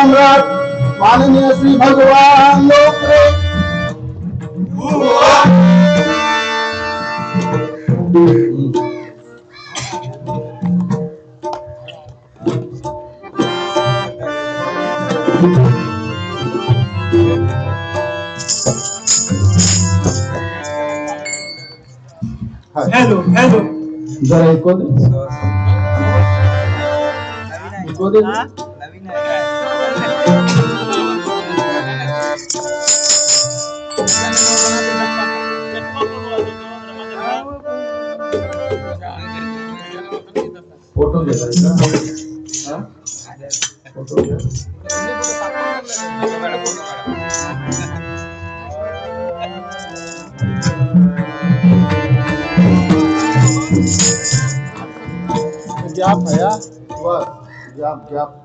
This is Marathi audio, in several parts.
सम्राट माननीय श्री भगवान लोकरे हेलो हेलो जरा ऐकू दे फोटो घ्यायचा फोटो घ्या गॅप है यार बस गॅप गॅप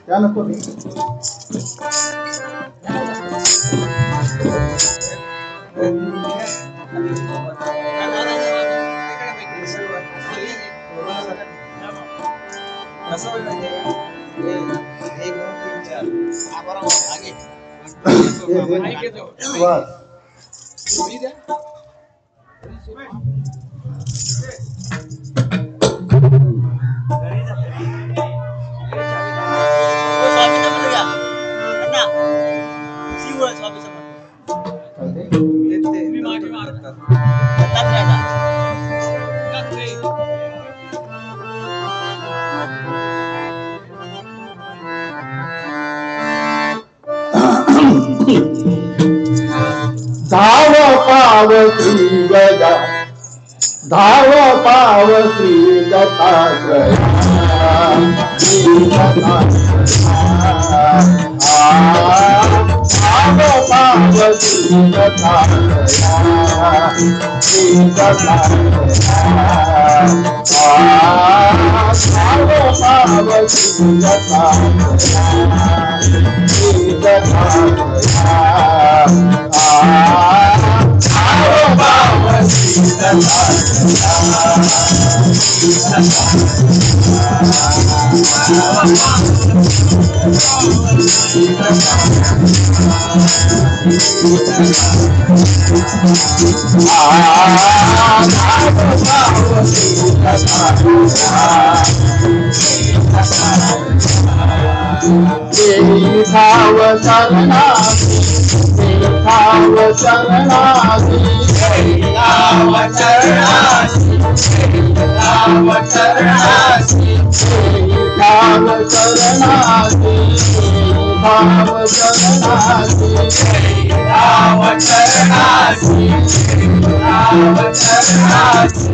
क्या नको नाही धाव पाव श्री गजा धाव पाव श्री दत्तात्रया धाव पाव श्री दत्तात्रया श्री दत्तात्रया धाव पाव श्री दत्तात्रया श्री दत्तात्रया भाव शरणागति भाव शरणागति भाव शरणागति भाव शरणागति भाव शरणागति भाव शरणागति भाव शरणागति भाव शरणागति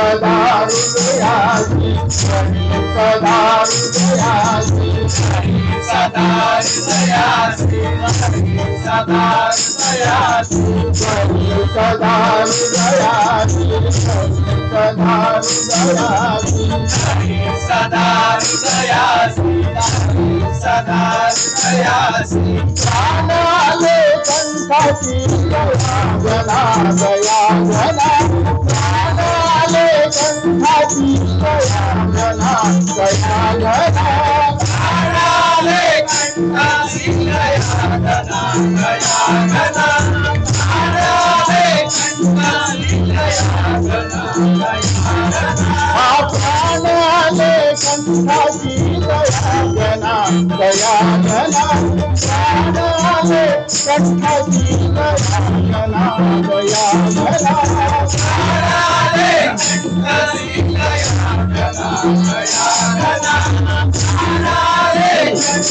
सदा हृदयासि सदा हृदयासि सदा हृदयासि सदा हृदयासि सदा हृदयासि सदा हृदयासि सदा हृदयासि सदा हृदयासि प्राणाले कंठाची गया गया गया प्राणाले कंठाची गया गया गया प्राणाले कंठाची गया गया गया प्राणाले कंठाची गया गया प्राणाले कंठाची गया गया गया प्राणाले कंठाची गया गया गया प्राणाले कंठाची गया गया गया प्राणाले कंठाची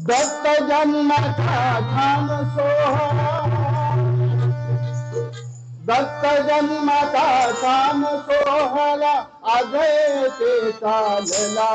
दत्त जन्माचा छान सोहळा, दत्त जन्माचा छान सोहळा आज ते चालला.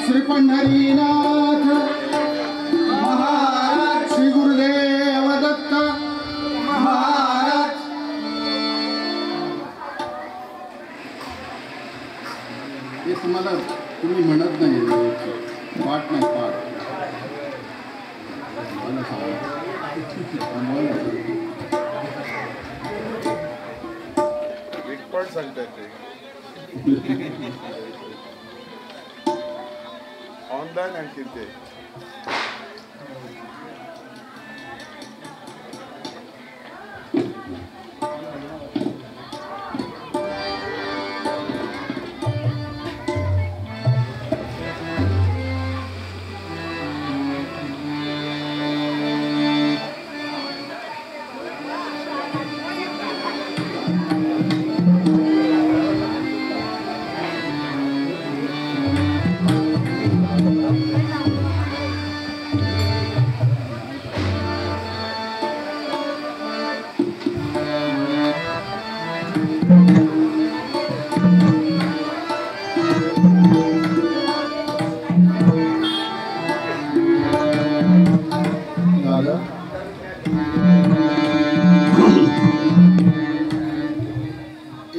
श्री पंढरीनाथ महाराज, श्री गुरुदेव दत्त महाराज. हे तुम्हाला तुम्ही म्हणत नाही, पाठ नाही, पाठ मला सांगा. सांगताय ते ऑनलाईन आणखी ते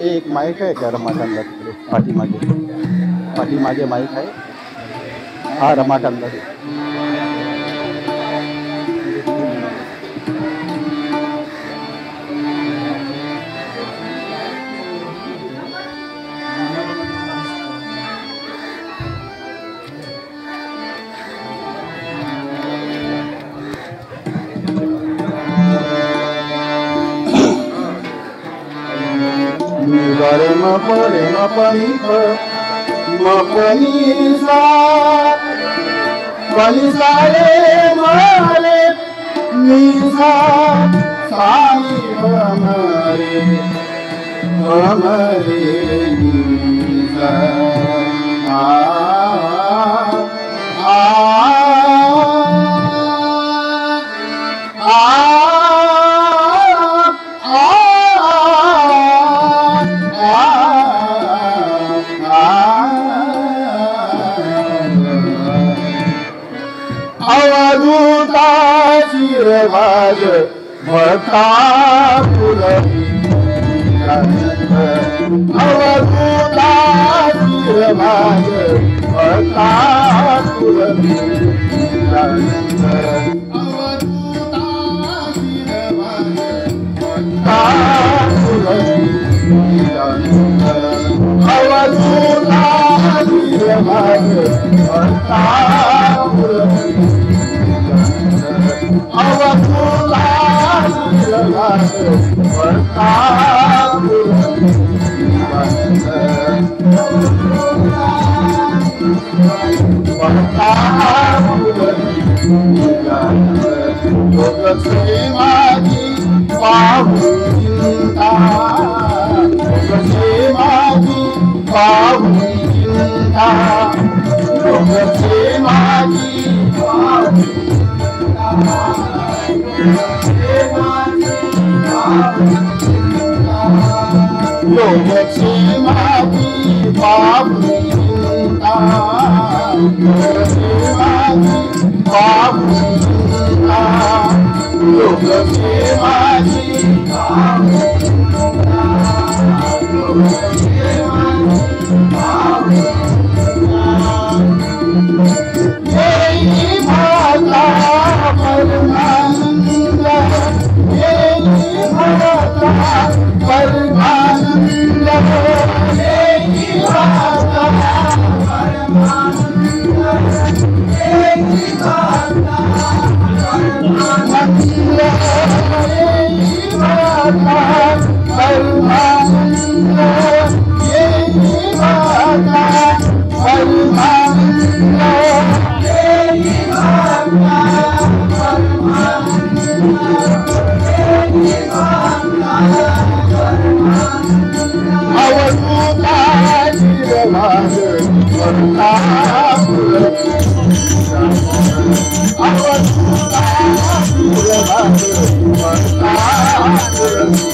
एक माईक आहे का रमाकांतला तिकडे पाठीमागे माईक आहे हा रमाकांतला. रे म प रे म प नि प म प नि सा प नि सा रे म रे नि सा सा नि प म रे नि सा भाज भक्ता पुरवी अवधूता भाज भक्ता पुरवी अवधूता भाज भक्ता पुरवी अवधूता माझी पाहू चिंता माझी पाहू चिंता माझी पाहू लोकची माझी बाबू चिंता माझी बाबू चिंता लोकची माझी बाबू चिंता लोकची माझी बाबू येई भाला परमानंद येई भाला परमानंद येई भाला परमानंद येई भाला परमानंद येई भाला परमानंद येई भाला परमानंद अवधूता चिरभाग भक्ता पुरवी अवधूता चिरभाग भक्ता पुरवी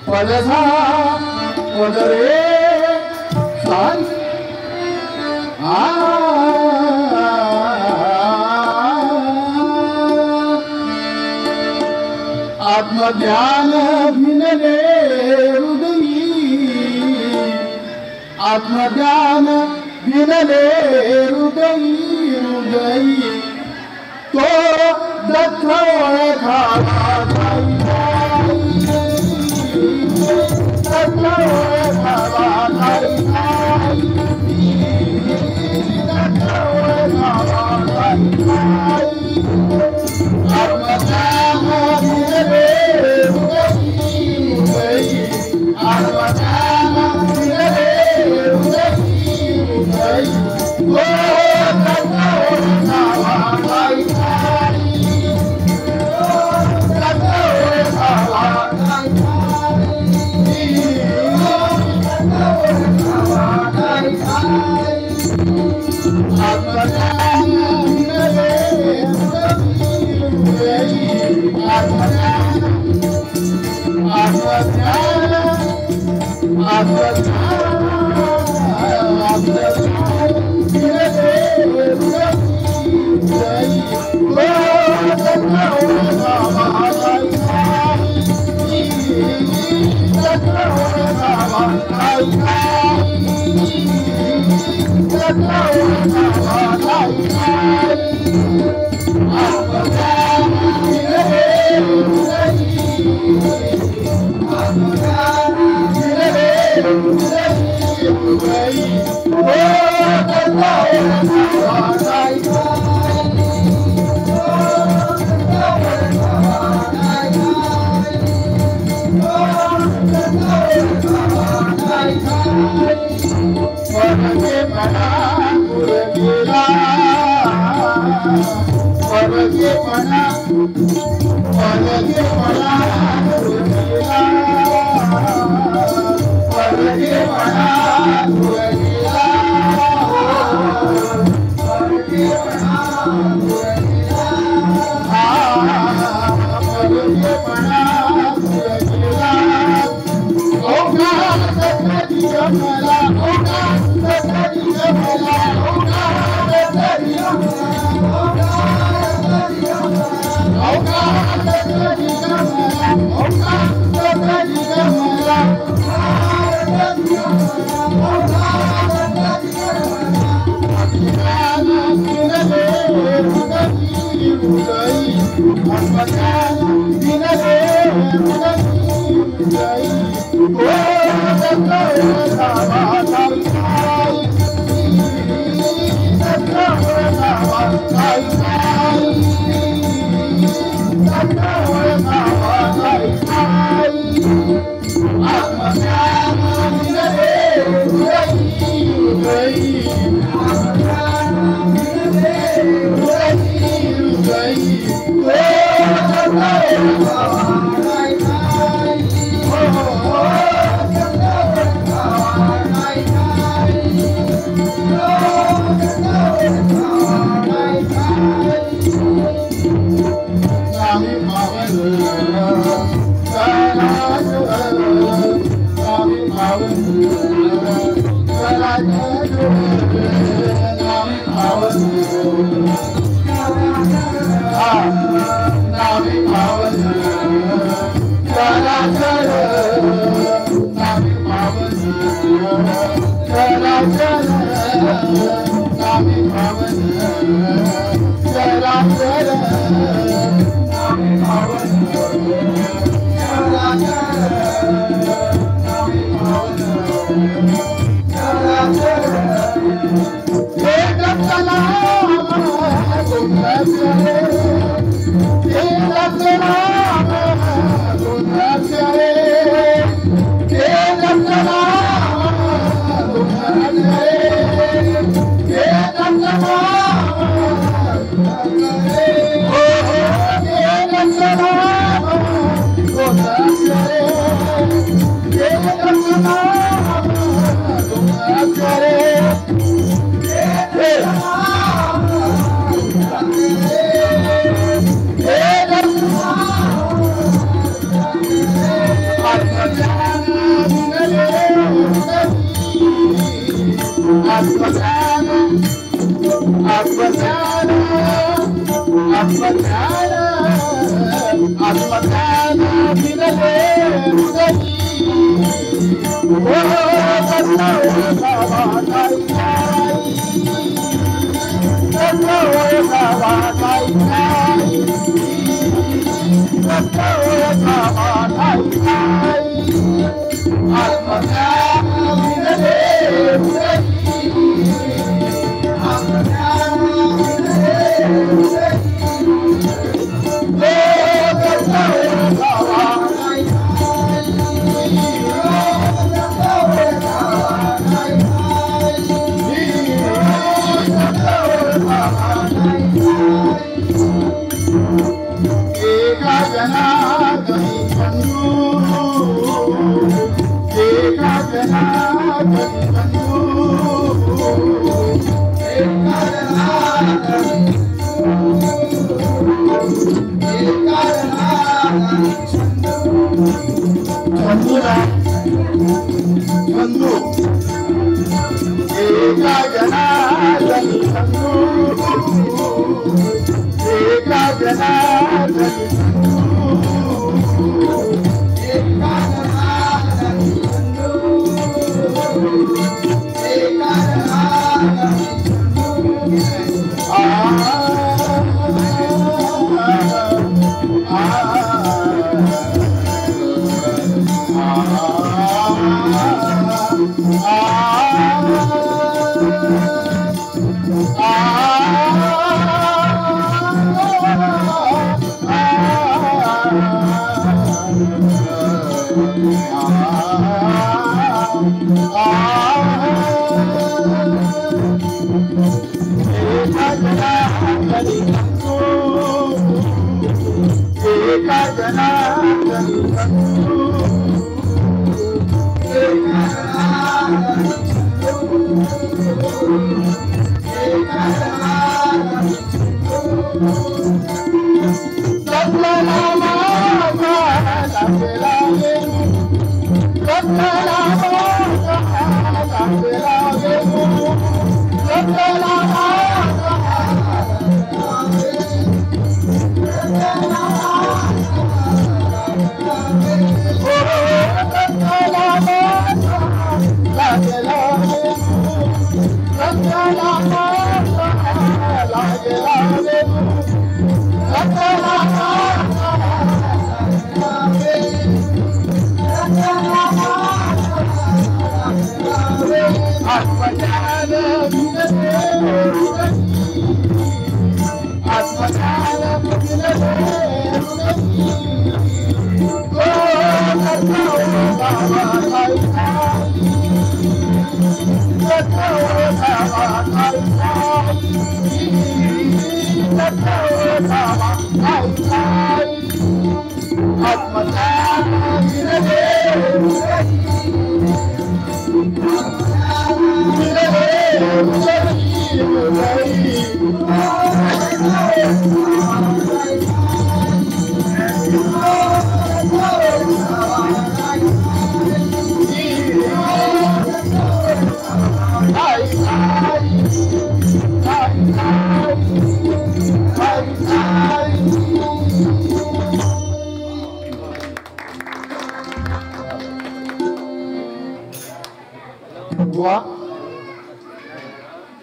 पदसा पदरे सान आत्मज्ञान भिनले हृदयी आत्मज्ञान भिनले हृदयी हृदयी तो दत्त ओळखावा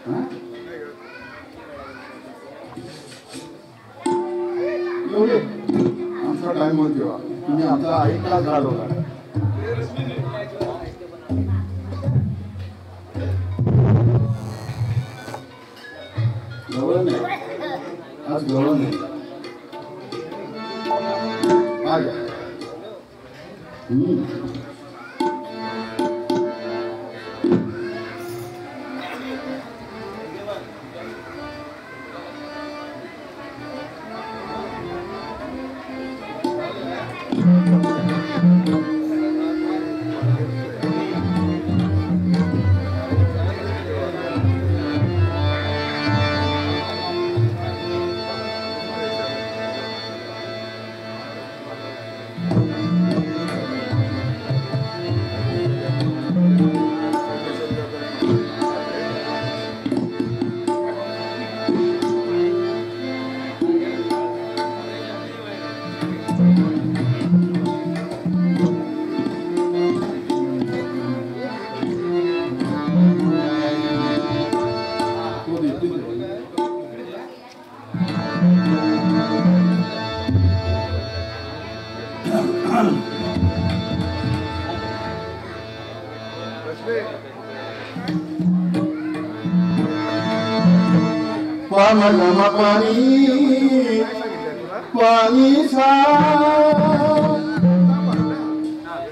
एवढे आमचा टाइम होत तेव्हा तुम्ही आमचा 1 तास घालवला. गवळण नाही आज गवळण नाही.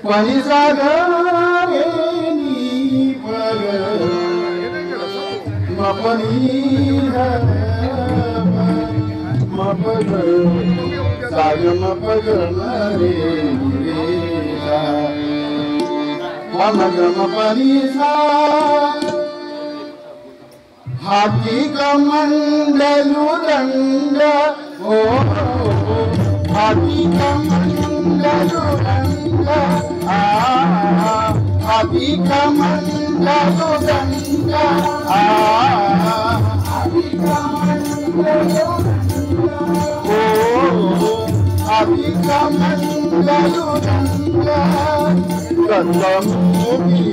पाणी सागरेनी पग मपग साग मपग रे मपनी सा हाथी कमंडलु दंड ओ हाथी कमंडलु दंड हाथी कमंडलु दंड हाथी कमंडलु ओ हाथी कमंडलु दंड कदमोगी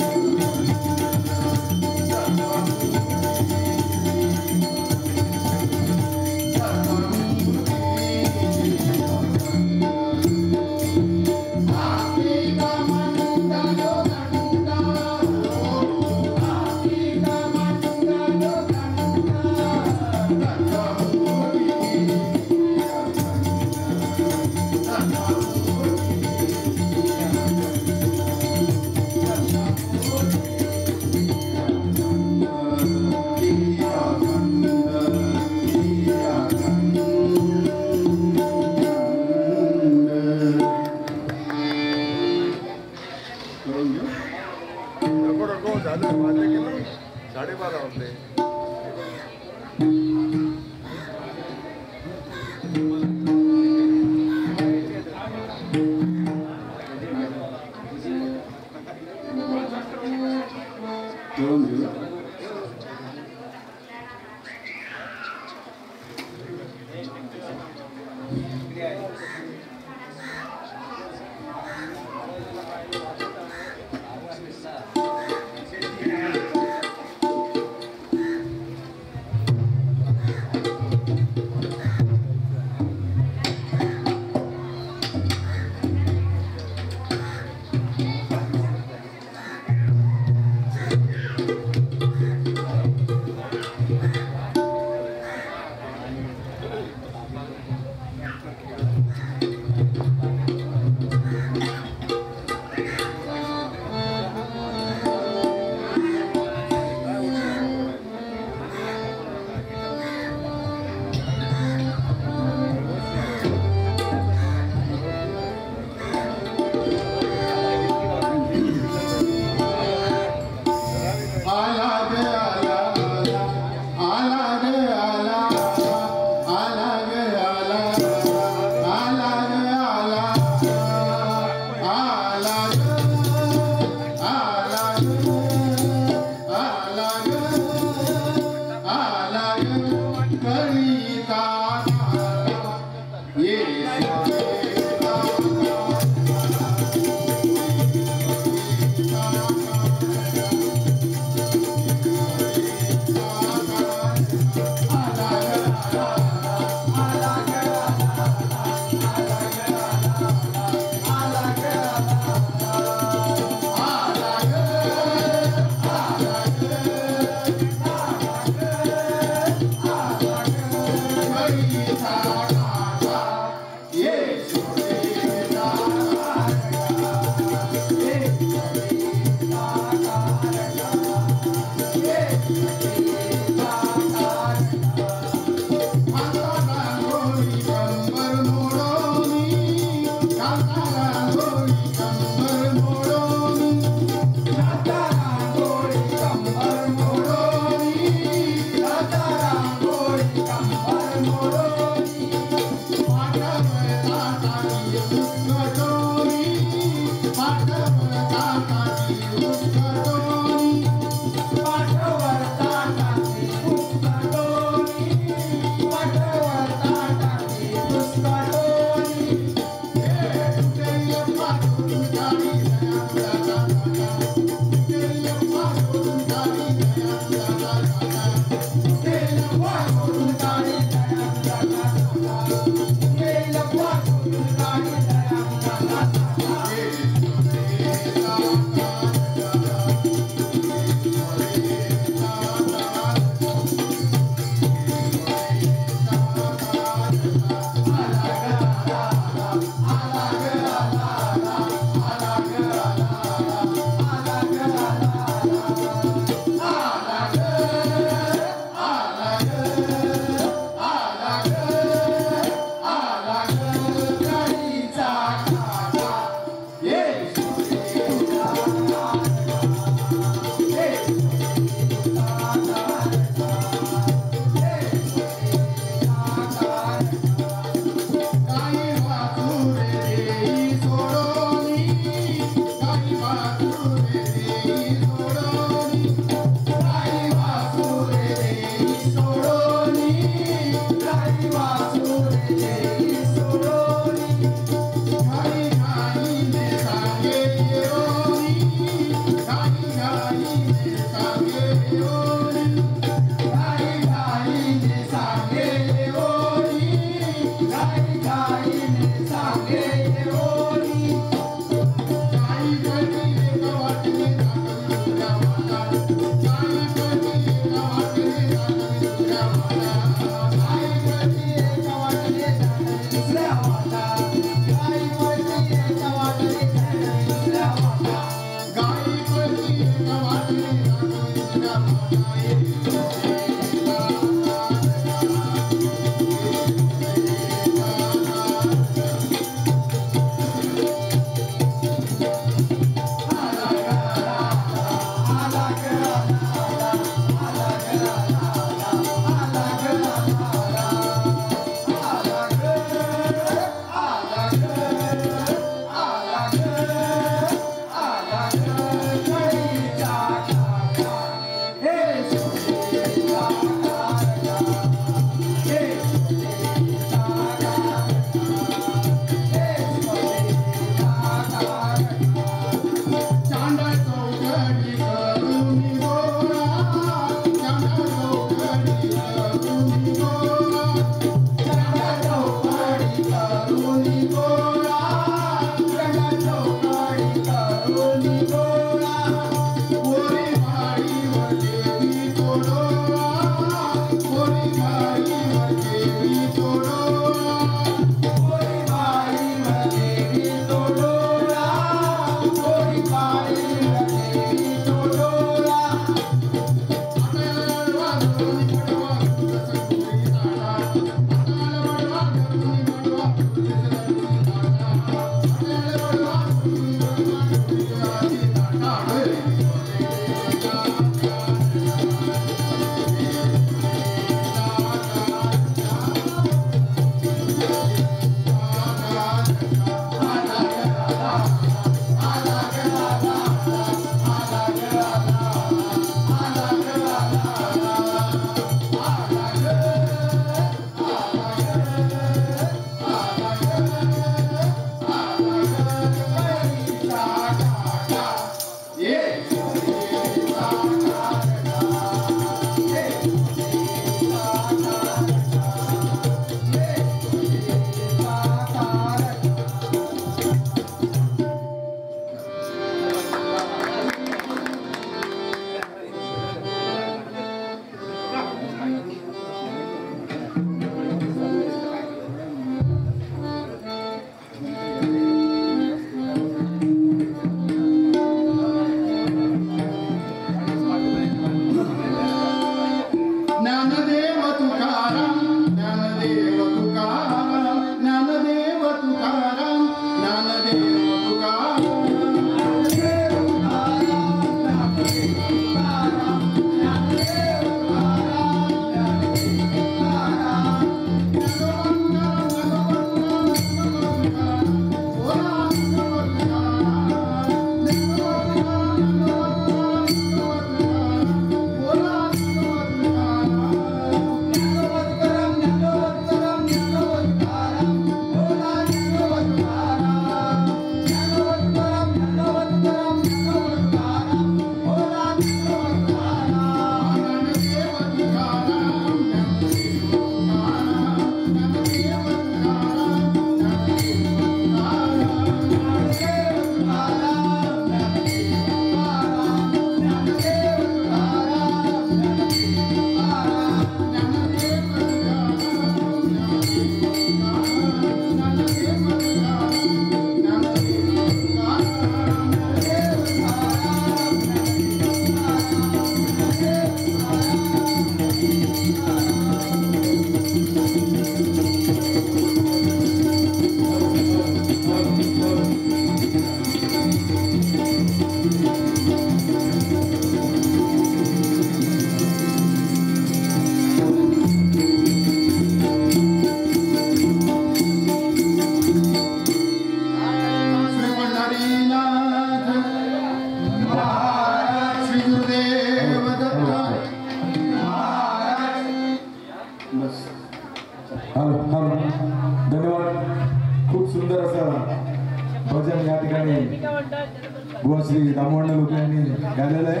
बुवा श्री दामोदर लोक यांनी गायलेलं आहे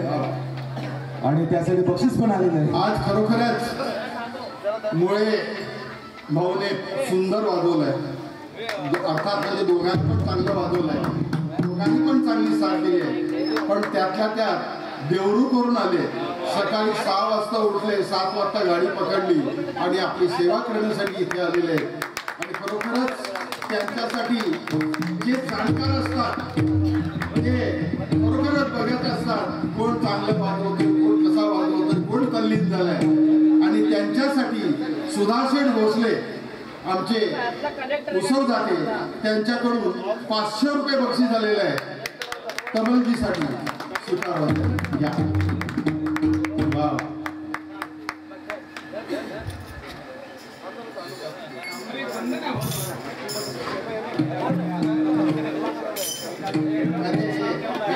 आणि त्यासाठी बक्षीस पण आलेलं आहे. आज खरोखरच मुळे भाऊने सुंदर वाजवलंय, अर्थात म्हणजे दोघांनी पण चांगलं वाजवलंय, दोघांनी पण चांगली साथ दिली आहे. पण त्यातल्या त्यात देवरू करून आले, सकाळी 6 वाजता उठले, 7 वाजता गाडी पकडली आणि आपली सेवा करण्यासाठी इथे आलेले आहेत. आणि खरोखरच त्यांच्यासाठी जे जाणकार असतात ते खरोखरच बघत असतात कोण चांगलं वाजवतो, कोण कसा वाजवतो, कोण तल्लीन झालाय. आणि त्यांच्यासाठी सुधाशेठ भोसले आमचे उसव जाते, त्यांच्याकडून 500 रुपये बक्षीस झालेलं आहे तबलजीसाठी. स्वीकार या. वा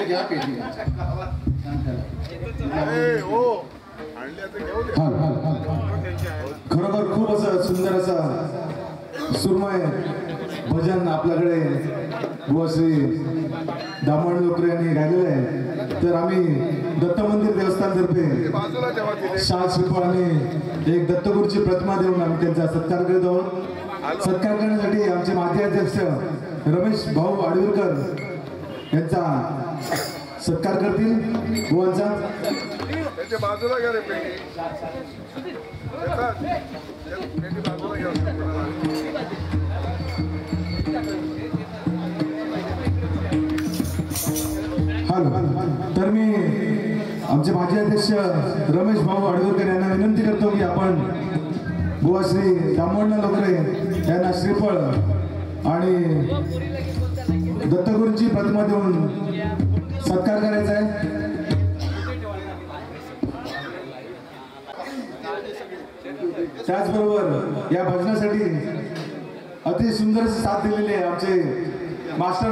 घ्या पेटी. खरोखर खूप असं सुंदर असं सुरमय भजन आपल्याकडे बुवा श्री दामोदर लोकरे यांनी गायलेलं आहे. तर आम्ही दत्त मंदिर देवस्थानतर्फे शाल श्रीफळ आणि एक दत्तगुरूची प्रतिमा देऊन आम्ही त्यांचा सत्कार करीत आहोत. सत्कार करण्यासाठी आमचे माजी अध्यक्ष रमेश भाऊ आडवीरकर यांचा सत्कार करतील. बुवांचा त्याच्या बाजूला घ्या रे पेटी. बाजूला घ्या. तर मी आमचे माजी अध्यक्ष रमेश भाऊ आडवीरकर यांना विनंती करतो की आपण बुवा श्री दामोदर लोकरे यांना श्रीफळ आणि दत्तगुरूंची प्रतिमा देऊन सत्कार करायचा आहे. त्याचबरोबर या भजनासाठी अति सुंदर साथ दिलेले आहे आमचे मास्टर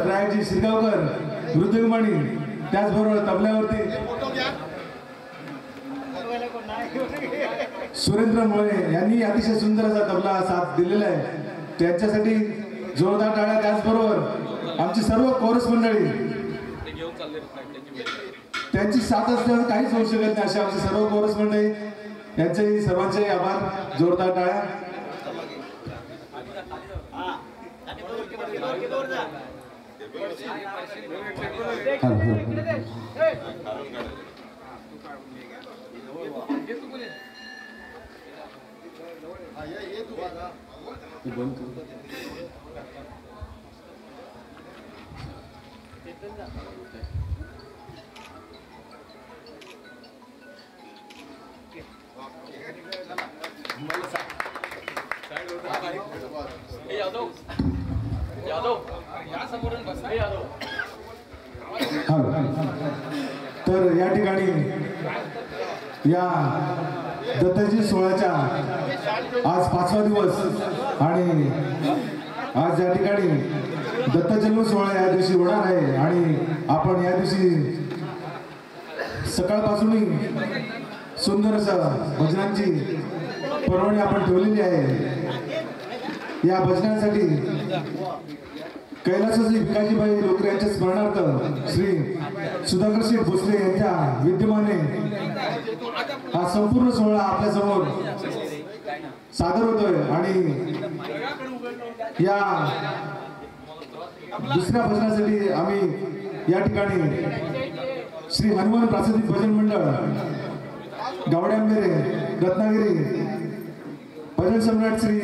प्रयागजी शिरगावकर मृदुंगमणी, त्याचबरोबर तबल्यावरती सुरेंद्र मुळे यांनी अतिशय सुंदर असा तबला साथ दिलेला आहे. त्यांच्यासाठी जोरदार टाळ्या. त्याचबरोबर आमची सर्व कोरस मंडळी, त्यांची साथ असल्यावर काहीच होऊ शकत नाही असे आमचे सर्व कोरस मंडळी, यांचे सर्वांचे आभार. जोरदार टाळ्या. तर या ठिकाणी या दत्तजी सोहळ्याच्या आज 5वा दिवस आणि आज या ठिकाणी दत्त जन्म सोहळा या दिवशी होणार आहे. आणि आपण या दिवशी सकाळपासूनही सुंदर असं भजनांची पर्वणी आपण ठेवलेली आहे. या भजनांसाठी कैलासाची भिकाजीबाई लोकरे यांच्या स्मरणार्थ श्री सुधाकर शेठ भोसले यांच्या विद्यमाने हा संपूर्ण सोहळा आपल्या समोर सादर होतोय. आणि या दुसऱ्या भजनासाठी आम्ही या ठिकाणी श्री हनुमान प्रासादिक भजन मंडळ गावड्यांबेरे रत्नागिरी भजन सम्राट श्री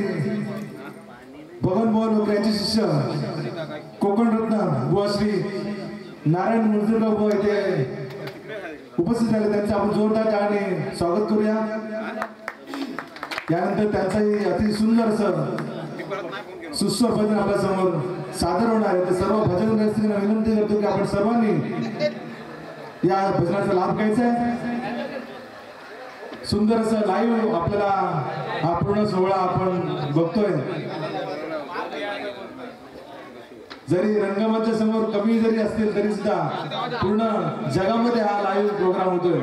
भगवान बुवा लोकरे यांचे शिष्य कोकण रत्न बुवा श्री नारायण मुंजूरराव बुवा इथे उपस्थित झाले. त्यांचं आपण जोरदार टाळ्याने स्वागत करूया. यानंतर त्यांचंही अति सुंदर असं सुस्वर भजन आपल्या समोर सादर होणार आहे. तर सर्व भजन रसिकांना विनंती करतो की आपण सर्वांनी या भजनाचा लाभ घ्यायचा आहे. सुंदर असं लाईव्ह आपल्याला हा पूर्ण सोहळा आपण बघतोय. जरी रंगमंच समोर कमी जरी असतील तरी सुद्धा पूर्ण जगामध्ये हा लाईव्ह प्रोग्राम होतोय.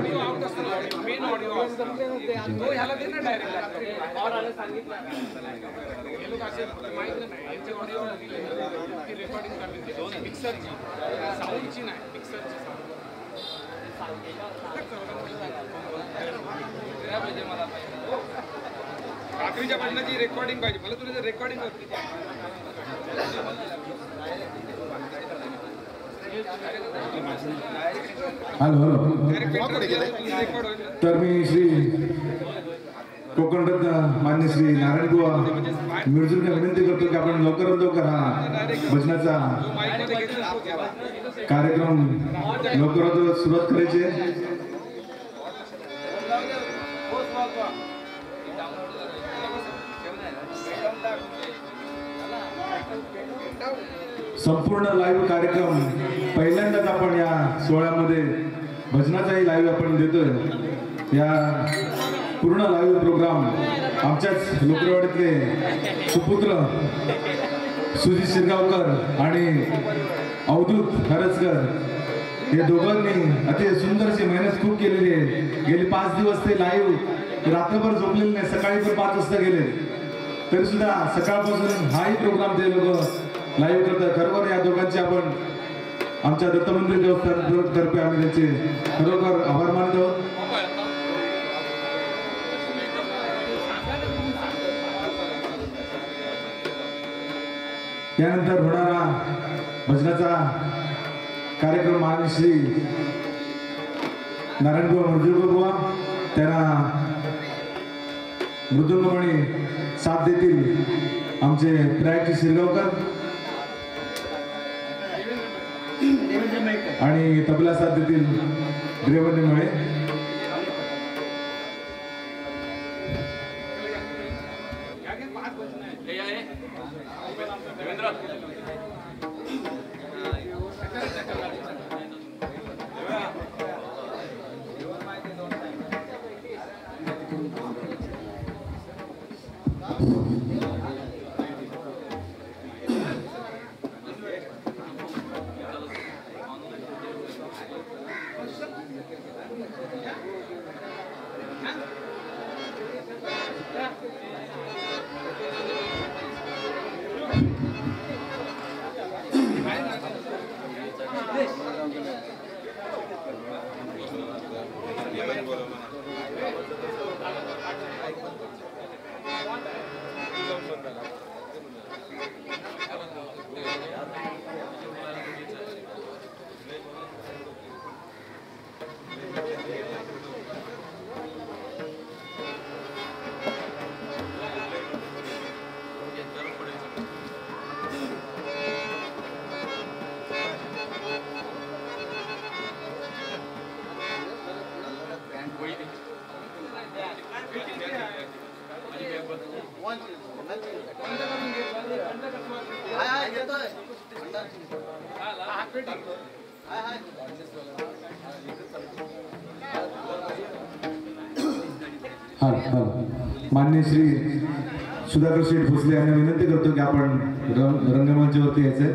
काकरीच्या भांडणाची रेकॉर्डिंग पाहिजे मला तुला रेकॉर्डिंग होती हॅलो तर मी श्री कोकण रत्न मान्य श्री नारायण बुवा मिरजूरला विनंती करतो की आपण लवकरात लवकर हा भजनाचा कार्यक्रम लवकरात लवकर सुरुवात करायची आहे. संपूर्ण लाईव्ह कार्यक्रम पहिल्यांदाच आपण या सोहळ्यामध्ये भजनाचाही लाईव्ह आपण देतोय. या पूर्ण लाईव्ह प्रोग्राम आमच्याच लोकरवाडीतले सुपुत्र सुजित शिरगावकर आणि अवधूत हरसकर हे दोघांनी अतिशय सुंदरशी मेहनत खूप केलेली आहे. गेली 5 दिवस ते लाईव्ह रात्रभर झोपलेले नाही, सकाळी पण 5 वाजता गेले तरी सुद्धा सकाळपासून हाही प्रोग्राम ते लोक लाईव्ह करतात. खरोखर या दोघांचे आपण आमच्या दत्त मंदिर देवस्थानतर्फे आम्ही त्यांचे खरोखर आभार मानतो. त्यानंतर होणारा भजनाचा कार्यक्रम आणि श्री नारायणबुवा मर्जुरकर बुवा त्यांना मृदुंगमणी साथ देतील आमचे प्रयागचे शिरगावकर आणि तबला साथ देतील देवेंद्र मळे. मान्य श्री सुधाकर शेठ भोसले यांना विनंती करतो की आपण रंगमंचावरती यायचंय.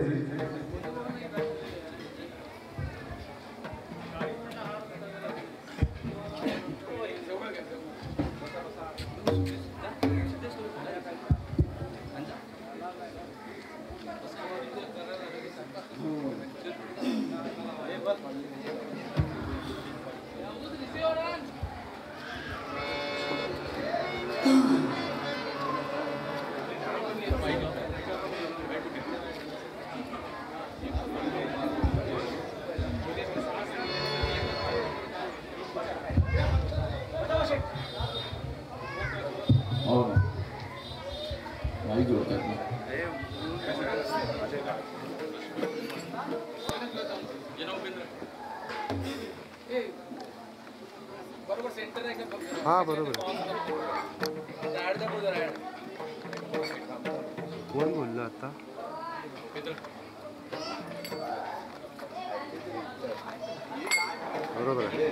हाँ बरोबर कोण बोललं आता बरोबर आहे.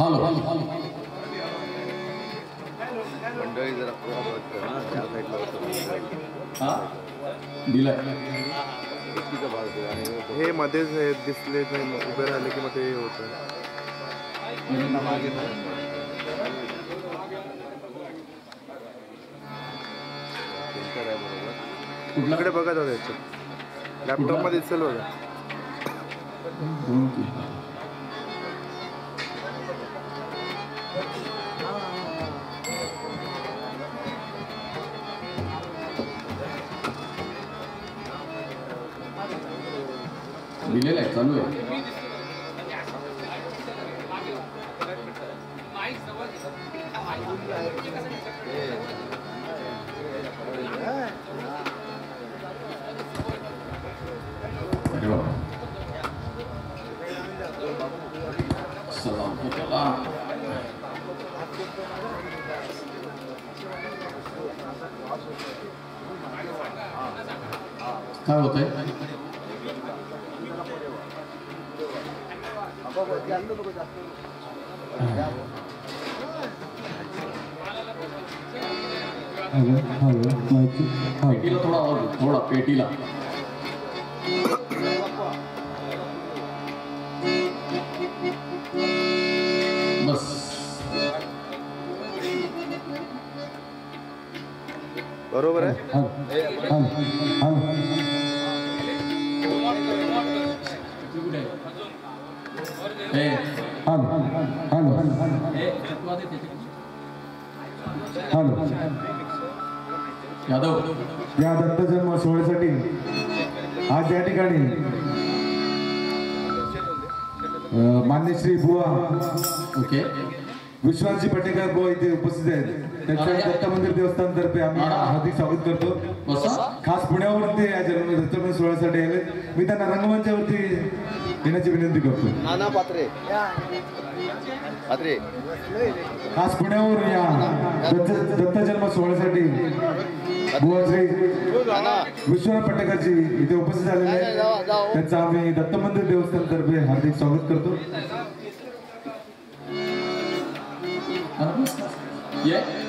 हॅलो मंडळी जरा त्या साईडला दिलाय हे मध्येच दिसले नाही उभे राहिले की मग ते होतं कुठल्याकडे बघत होता याच्यात लॅपटॉप मध्ये दिसेल बघा दिलेलं आहे चालू आहे सलाम होता काय होतंय पेटीला थोडा पेटीला बस बरोबर आहे यादव या दत्त जन्म सोहळ्यासाठी आज या ठिकाणी मान्य श्री बुवा ओके विश्वासजी पटेकर बुवा इथे उपस्थित आहेत त्यांच्या दत्त मंदिर देवस्थानतर्फे आम्ही हार्दिक स्वागत करतो खास पुण्यावरून ते या जन्म दत्त मंदिर सोहळ्यासाठी आले मी त्यांना रंगमंचावरती येण्याची विनंती करतो नाना पात्रे पात्रे खास पुण्यावरून या दत्त जन्म सोहळ्यासाठी बुवा श्री विश्वनाथ पटेकरजी इथे उपस्थित झालेले आहेत त्यांचं आम्ही दत्त मंदिर देवस्थानतर्फे हार्दिक स्वागत करतो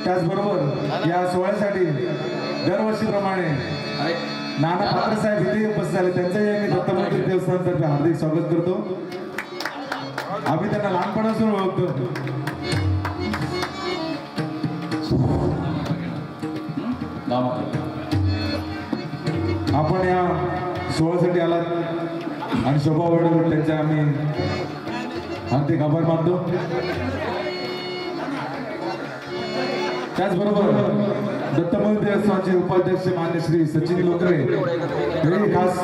त्याचबरोबर या सोहळ्यासाठी दरवर्षीप्रमाणे नाना पात्रे साहेब इथे उपस्थित झाले त्यांचंही आम्ही दत्त मंदिर देवस्थानतर्फे हार्दिक स्वागत करतो आम्ही त्यांना लहानपणापासून ओळखतो आपण या सोहळ्यासाठी आलात आणि शोभा वडवड त्यांच्या आम्ही हार्दिक आभार मानतो त्याचबरोबर दत्त मंदिर देवस्थानचे उपाध्यक्ष मान्य श्री सचिन लोकरे हे खास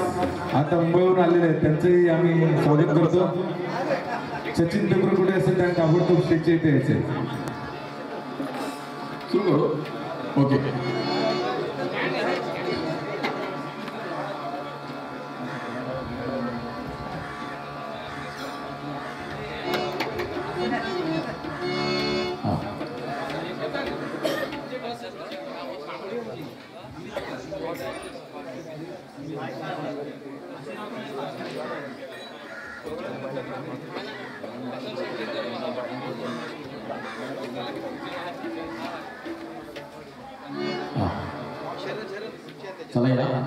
आता मुंबईवरून आलेले आहेत त्यांचंही आम्ही स्वागत करतो सचिन लोकरे कुठे असेल त्यांना ताबडतोब स्टेजच्या इथे यायचे सुरू करू ओके चला या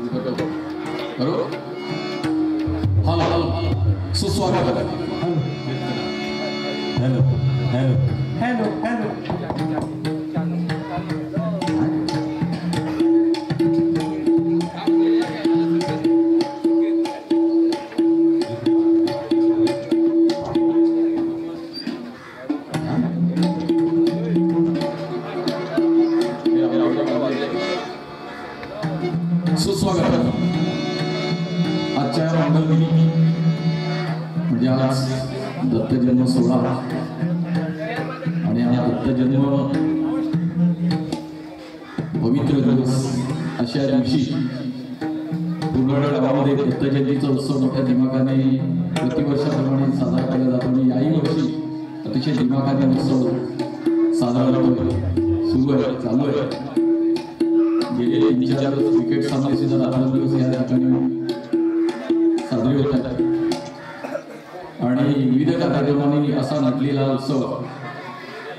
बरोबर हॅलो हॅलो सुस्वागत हॅलो हॅलो हॅलो हॅलो सुस्वागत आजच्या मंगलदिनी म्हणजे आज दत्त जन्म सोहळा आणि हा दत्त जन्म पवित्र दिवस अशी आजच्या दिवशी पूर्ण गावामध्ये दत्त जयंतीचा उत्सव मोठ्या दिमाखाने प्रतिवर्षाप्रमाणे साजरा केला जातो आणि याही वर्षी अतिशय दिमाखाने उत्सव साजरा होतोय, सुरू आहे, चालू आहे. गेले 3-4 क्रिकेट सामने सुद्धा रात्रंदिवस या ठिकाणी साजरे होत आहेत आणि विविध कार्यक्रमांनी असा नटलेला उत्सव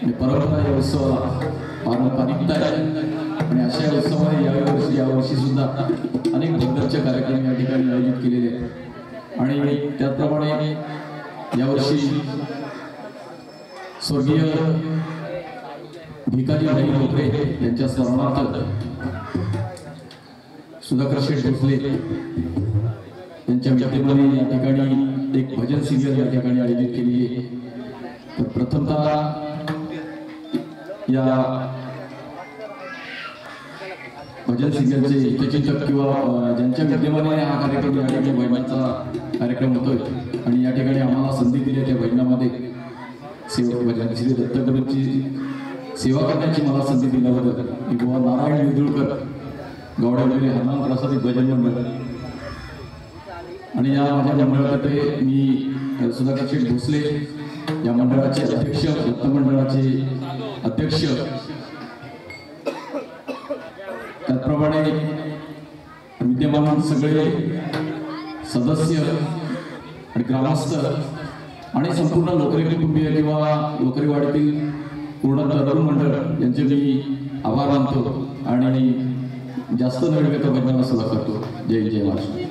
आणि परंपरा या उत्सवाला पारंपरिकता आहे आणि अशा उत्सवाने यावर्षी सुद्धा अनेक बद्दलचे कार्यक्रम या ठिकाणी आयोजित केलेले आहेत आणि त्याचप्रमाणे यावर्षी स्वर्गीय भिकाजी भाई नोकरे यांच्या स्मरणार्थ सुधाकर शेठ भोसले यांच्या विद्यमाने या ठिकाणी एक भजन सिरियल या ठिकाणी आयोजित केली आहे. तर प्रथमतः या भजन सिरियलचे हितचिंतक किंवा ज्यांच्या विद्यमाने हा कार्यक्रम या ठिकाणी भजनाचा कार्यक्रम होतोय आणि या ठिकाणी आम्हाला संधी दिली त्या भजनामध्ये भजन श्री दत्तगुरूंची सेवा करण्याची मला संधी दिल्याबद्दल मी बुवा नारायण विदुळकर गौडवलेले हनुमान प्रसादित भजन मंडळ आणि या माझ्या मंडळातर्फे मी सुधाकर शेठ भोसले या मंडळाचे अध्यक्ष, दत्त मंडळाचे अध्यक्ष, त्याचप्रमाणे विद्यमान सगळे सदस्य आणि ग्रामस्थ आणि संपूर्ण लोकरी कुटुंबीय किंवा लोकरीवाडीतील पूर्ण तरुण मंडळ यांचे मी आभार मानतो आणि जास्त न वेळ घेता भजनाला सुरुवात करतो. जय जय महाराष्ट्र.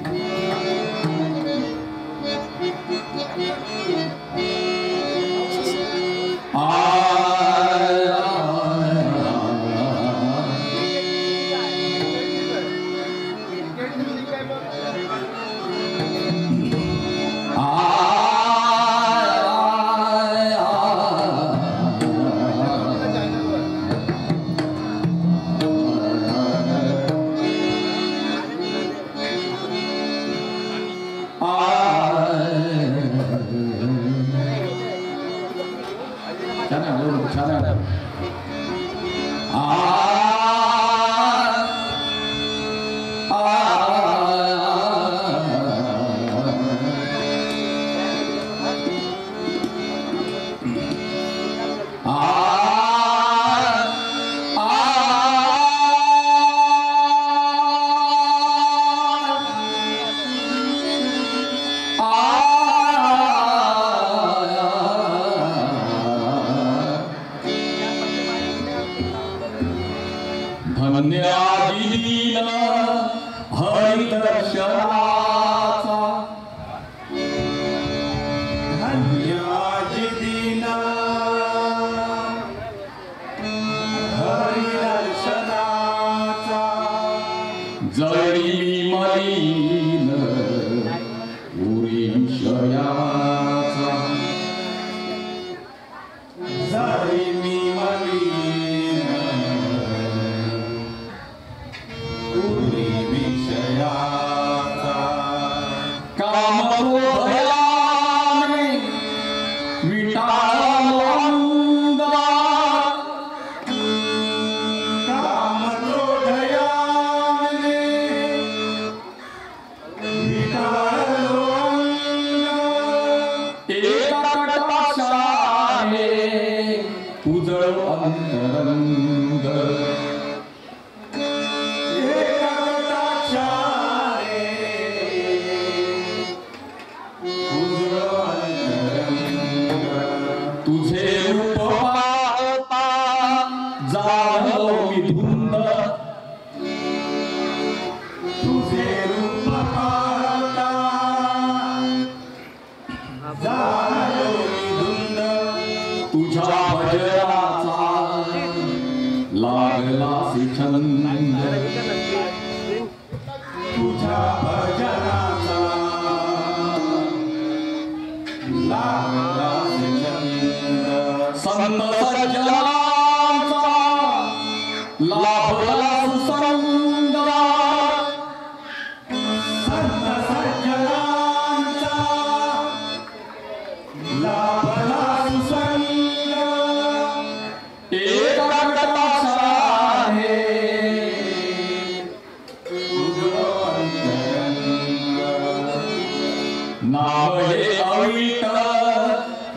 नाव हे अवीट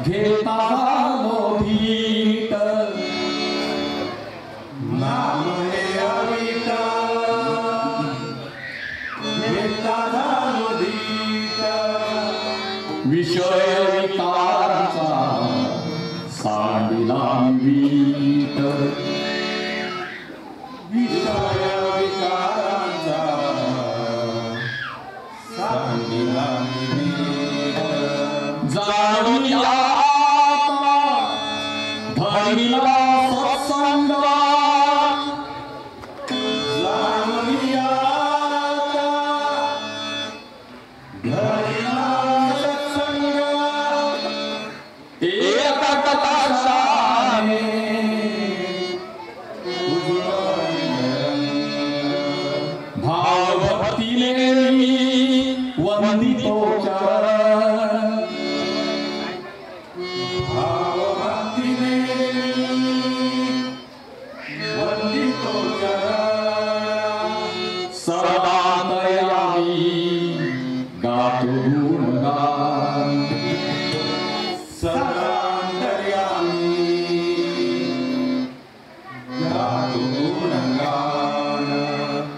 घेता मोठीट नाम हे अवीट घेता मोठीट विषय विकाराचा सांडिला वीट विषय विकारांचा सांडिला वीट जाणून आता धनिला सत्संग जाणून आता धनिला सत्संग एका कटाक्षाने भाव भक्तीने वंदितो चरण भाव भक्तीने वंदितो चरण सर्वांतर्यामी गातो गुणगान सर्वांतर्यामी गातो गुणगान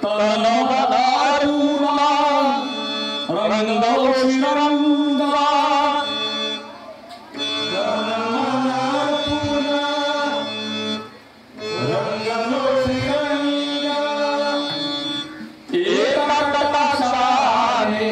तन्मदारुणा रंगो श्रीरंगा रंगलो श्रीरंगा एका कटाक्षाने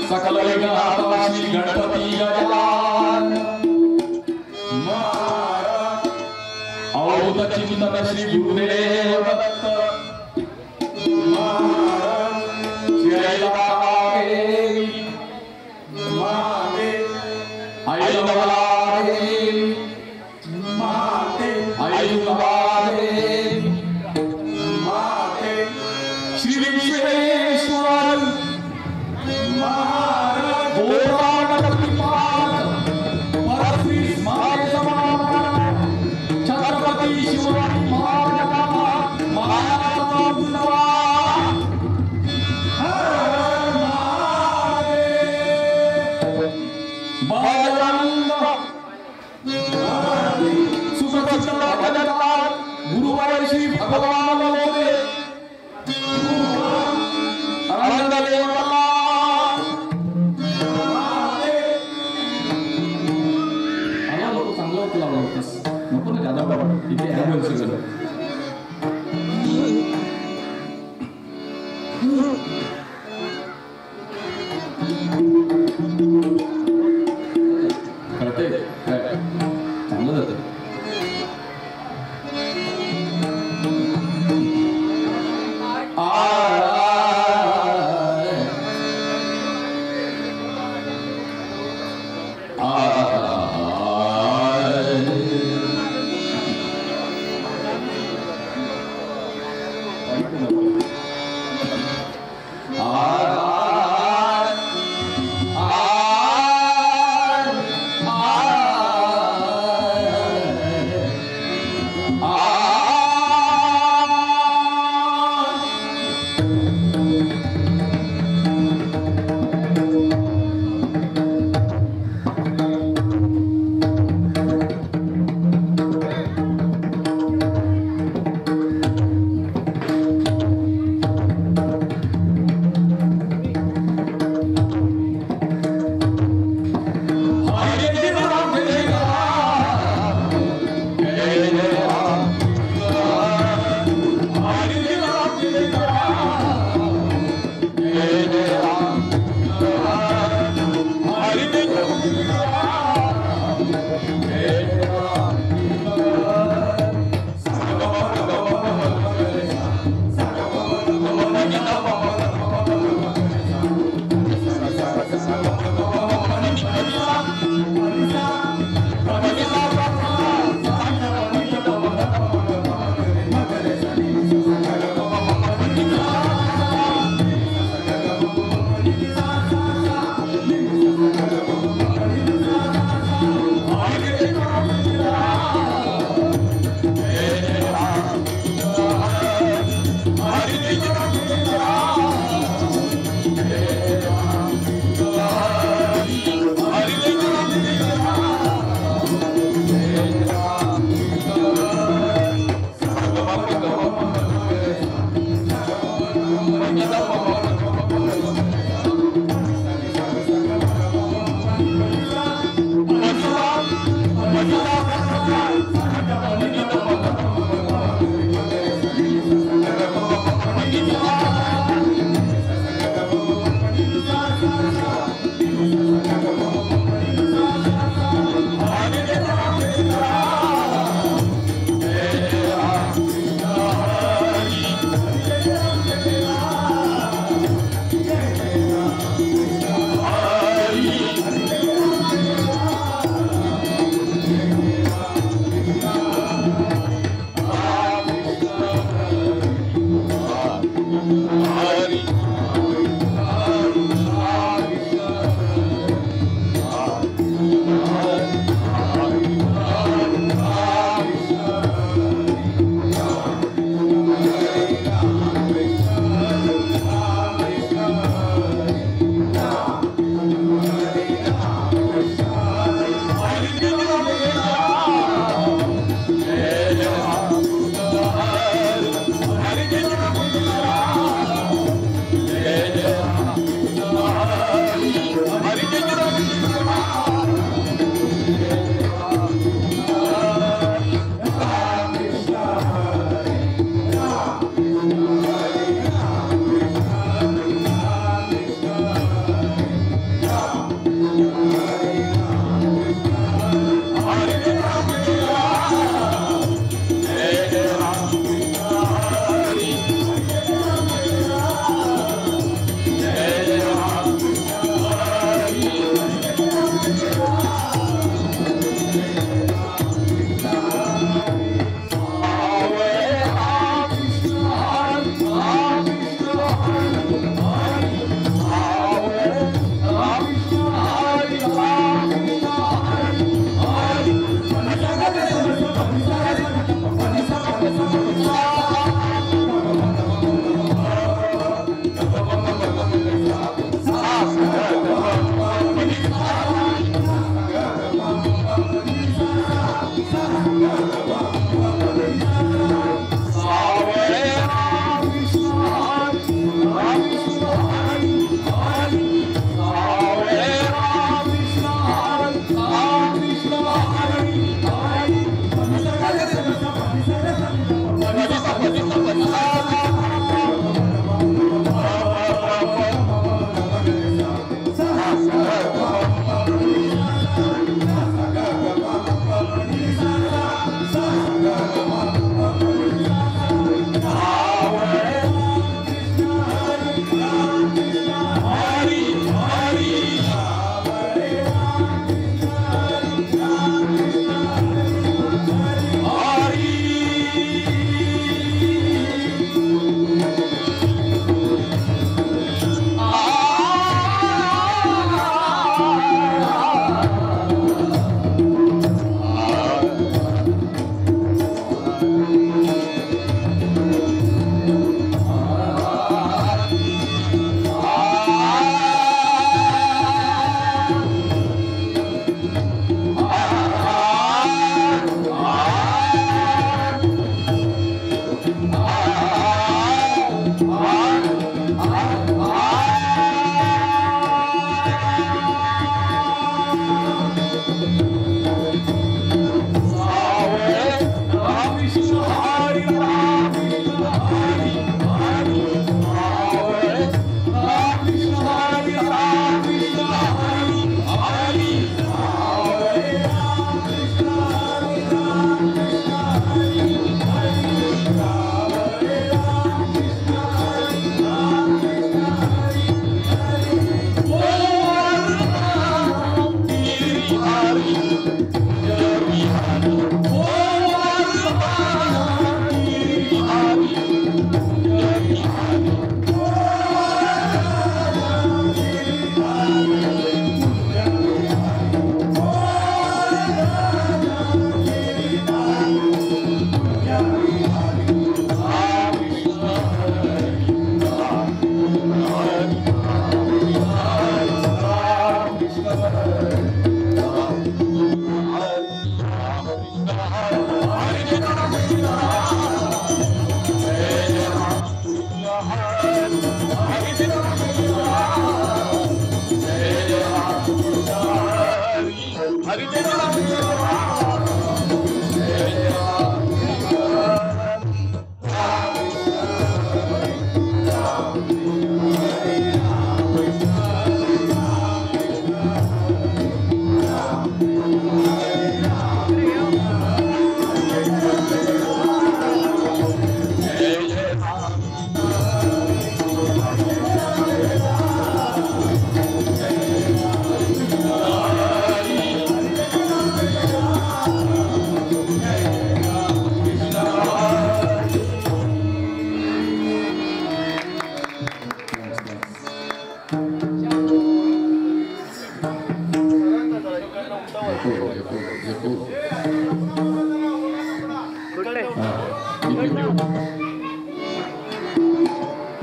सकल विघ्नहारी गणपती गजानन अवधूत चिंतन श्री गुरुदेव दत्त श्री ऐलागे ऐलवलागे ऐलवलागे श्री विश्वेश्वर छत्रपती शिवाजी गुरुवार श्री भगवान नको ना जादा इथे कळते काय चांगलं जातं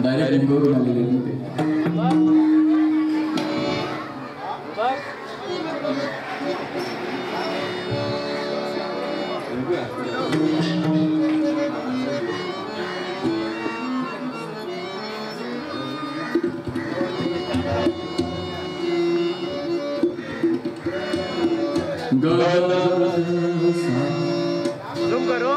डायरेक्ट लिंगवरून आलेले आहेत ते. झूम करो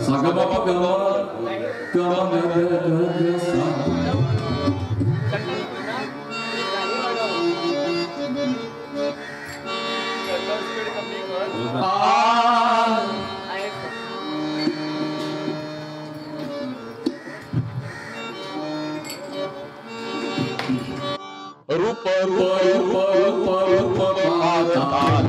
सागा बाबा गमा रूप रूप रूप रूप पाताल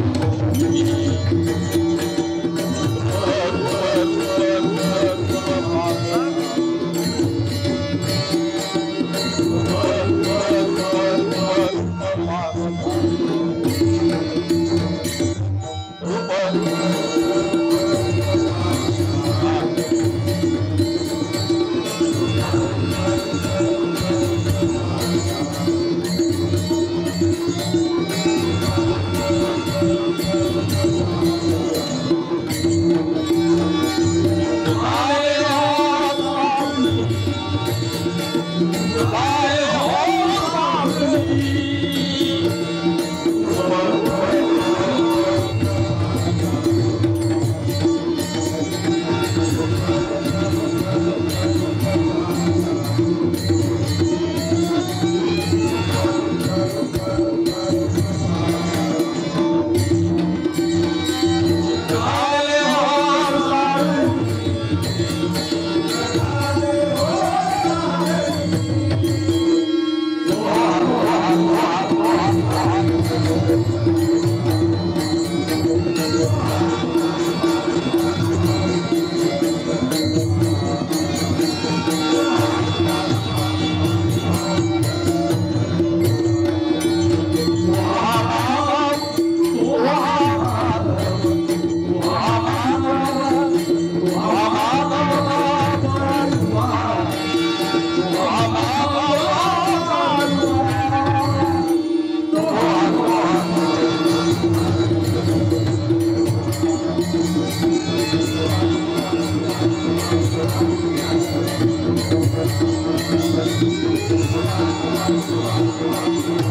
Thank you.